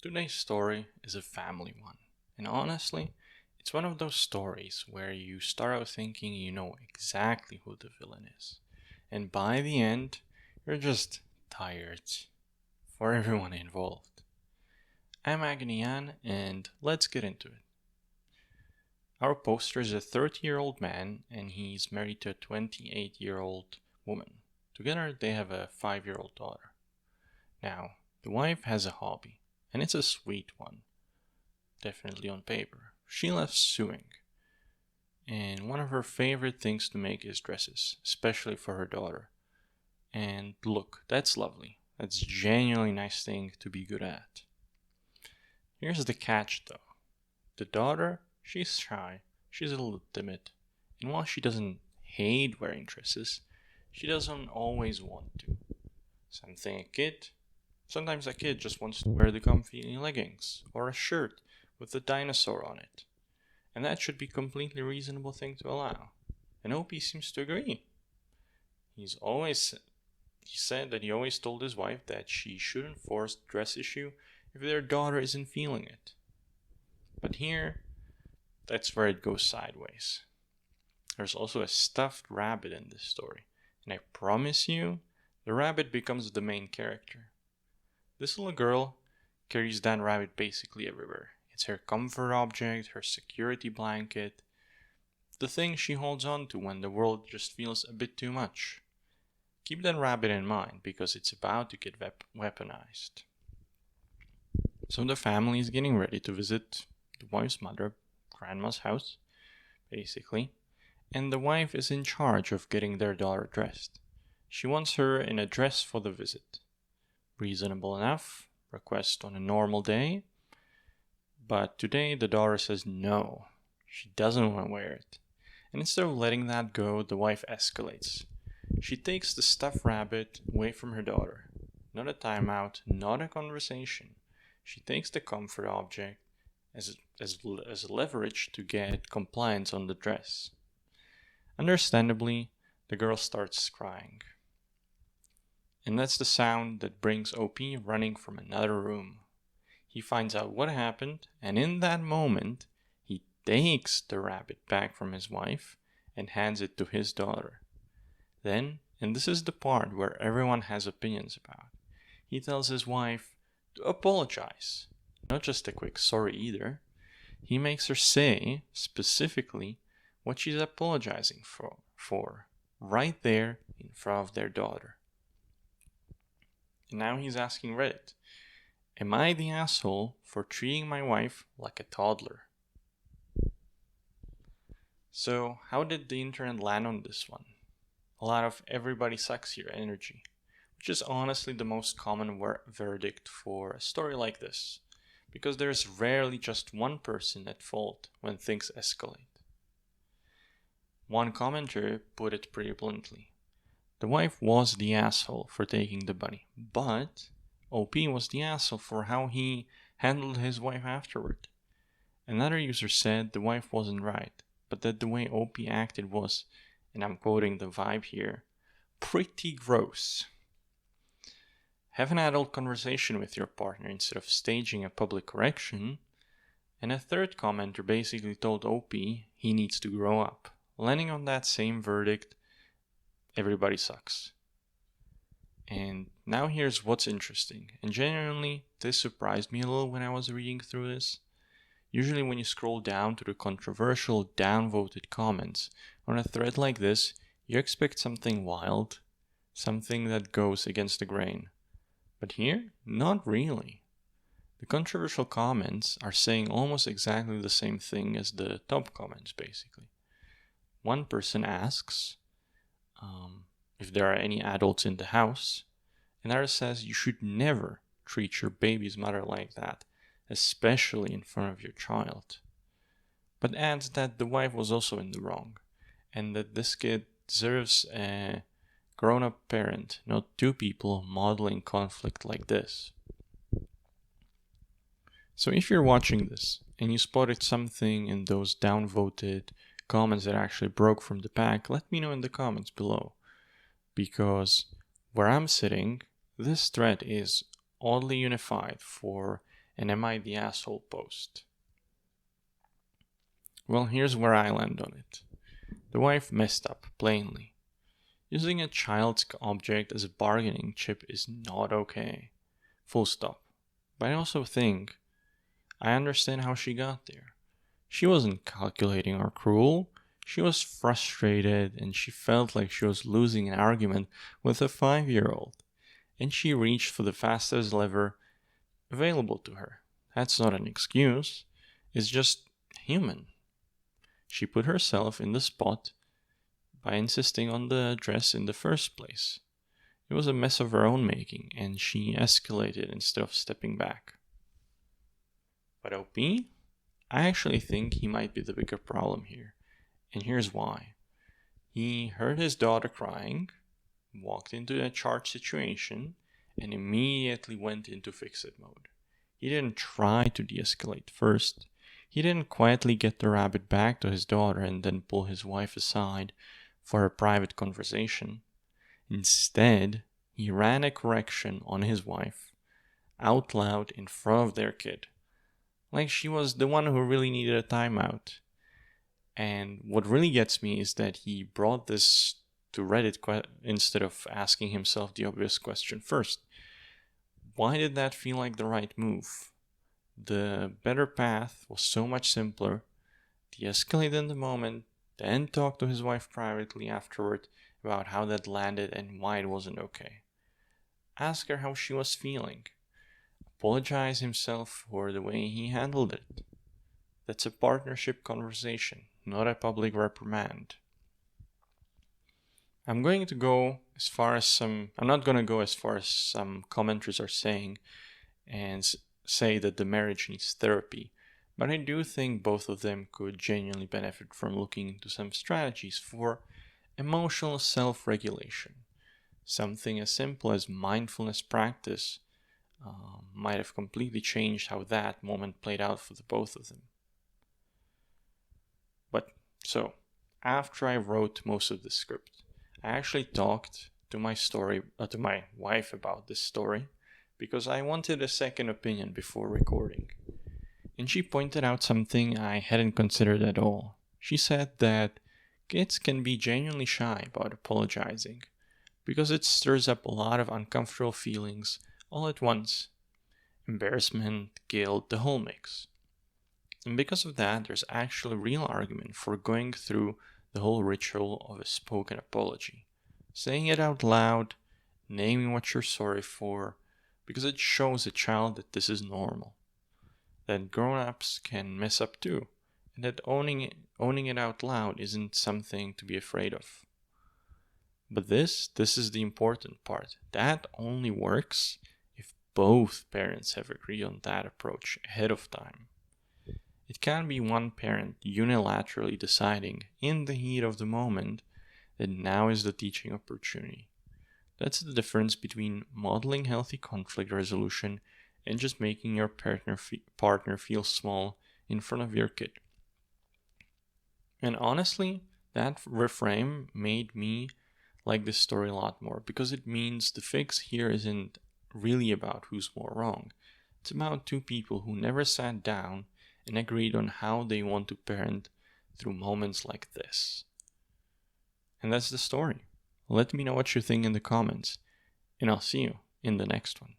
Today's story is a family one, and honestly, it's one of those stories where you start out thinking you know exactly who the villain is, and by the end, you're just tired for everyone involved. I'm Agnian, and let's get into it. Our poster is a 30-year-old man, and he's married to a 28-year-old woman. Together, they have a 5-year-old daughter. Now, the wife has a hobby, and it's a sweet one, definitely on paper. She loves sewing, and one of her favorite things to make is dresses, especially for her daughter. And look, that's lovely. That's a genuinely nice thing to be good at. Here's the catch though. The daughter, she's shy, she's a little timid, and while she doesn't hate wearing dresses, she doesn't always want to. Sometimes a kid just wants to wear the comfy leggings or a shirt with a dinosaur on it. And that should be a completely reasonable thing to allow. And OP seems to agree. He said that he always told his wife that she shouldn't force the dress issue if their daughter isn't feeling it. But here, that's where it goes sideways. There's also a stuffed rabbit in this story, and I promise you, the rabbit becomes the main character. This little girl carries that rabbit basically everywhere. It's her comfort object, her security blanket, the thing she holds on to when the world just feels a bit too much. Keep that rabbit in mind because it's about to get weaponized. So the family is getting ready to visit the wife's mother, grandma's house, basically, and the wife is in charge of getting their daughter dressed. She wants her in a dress for the visit. Reasonable enough, request on a normal day, but today the daughter says no, she doesn't want to wear it. And instead of letting that go, the wife escalates. She takes the stuffed rabbit away from her daughter. Not a timeout, not a conversation. She takes the comfort object as leverage to get compliance on the dress. Understandably, the girl starts crying. And that's the sound that brings OP running from another room. He finds out what happened, and in that moment, he takes the rabbit back from his wife and hands it to his daughter. Then, and this is the part where everyone has opinions about, he tells his wife to apologize. Not just a quick sorry either. He makes her say, specifically, what she's apologizing for right there in front of their daughter. And now he's asking Reddit, am I the asshole for treating my wife like a toddler? So, how did the internet land on this one? A lot of everybody sucks here energy, which is honestly the most common verdict for a story like this, because there's rarely just one person at fault when things escalate. One commenter put it pretty bluntly. The wife was the asshole for taking the bunny, but OP was the asshole for how he handled his wife afterward. Another user said the wife wasn't right, but that the way OP acted was, and I'm quoting the vibe here, pretty gross. Have an adult conversation with your partner instead of staging a public correction. And a third commenter basically told OP he needs to grow up, landing on that same verdict. Everybody sucks. And now here's what's interesting, and genuinely, this surprised me a little when I was reading through this. Usually when you scroll down to the controversial downvoted comments on a thread like this, you expect something wild, something that goes against the grain. But here, not really. The controversial comments are saying almost exactly the same thing as the top comments, basically. One person asks, if there are any adults in the house. Another says you should never treat your baby's mother like that, especially in front of your child. But adds that the wife was also in the wrong, and that this kid deserves a grown-up parent, not two people modeling conflict like this. So if you're watching this, and you spotted something in those downvoted comments that actually broke from the pack, let me know in the comments below. Because where I'm sitting, this thread is oddly unified for And am I the asshole post? Well, here's where I land on it. The wife messed up, plainly. Using a child's object as a bargaining chip is not okay. Full stop. But I also think I understand how she got there. She wasn't calculating or cruel. She was frustrated and she felt like she was losing an argument with a 5-year-old. And she reached for the fastest lever available to her. That's not an excuse. It's just human. She put herself in the spot by insisting on the dress in the first place. It was a mess of her own making, and she escalated instead of stepping back. But OP? I actually think he might be the bigger problem here, and here's why. He heard his daughter crying, walked into a charged situation, and immediately went into fix-it mode. He didn't try to de-escalate first. He didn't quietly get the rabbit back to his daughter and then pull his wife aside for a private conversation. Instead, he ran a correction on his wife, out loud in front of their kid. Like she was the one who really needed a timeout. And what really gets me is that he brought this to Reddit instead of asking himself the obvious question first. Why did that feel like the right move? The better path was so much simpler. De-escalate in the moment, then talk to his wife privately afterward about how that landed and why it wasn't okay. Ask her how she was feeling. Apologize himself for the way he handled it. That's a partnership conversation, not a public reprimand. I'm not going to go as far as some commenters are saying and say that the marriage needs therapy, but I do think both of them could genuinely benefit from looking into some strategies for emotional self-regulation. Something as simple as mindfulness practice might have completely changed how that moment played out for the both of them. But so, after I wrote most of the script, I actually talked to my wife about this story because I wanted a second opinion before recording. And she pointed out something I hadn't considered at all. She said that kids can be genuinely shy about apologizing because it stirs up a lot of uncomfortable feelings all at once. Embarrassment, guilt, the whole mix. And because of that, there's actually a real argument for going through the whole ritual of a spoken apology. Saying it out loud, naming what you're sorry for, because it shows a child that this is normal. That grown-ups can mess up too, and that owning it out loud isn't something to be afraid of. But this is the important part. That only works if both parents have agreed on that approach ahead of time. It can't be one parent unilaterally deciding in the heat of the moment that now is the teaching opportunity. That's the difference between modeling healthy conflict resolution and just making your partner feel small in front of your kid. And honestly, that reframe made me like this story a lot more because it means the fix here isn't really about who's more wrong. It's about two people who never sat down and agreed on how they want to parent through moments like this. And that's the story. Let me know what you think in the comments, and I'll see you in the next one.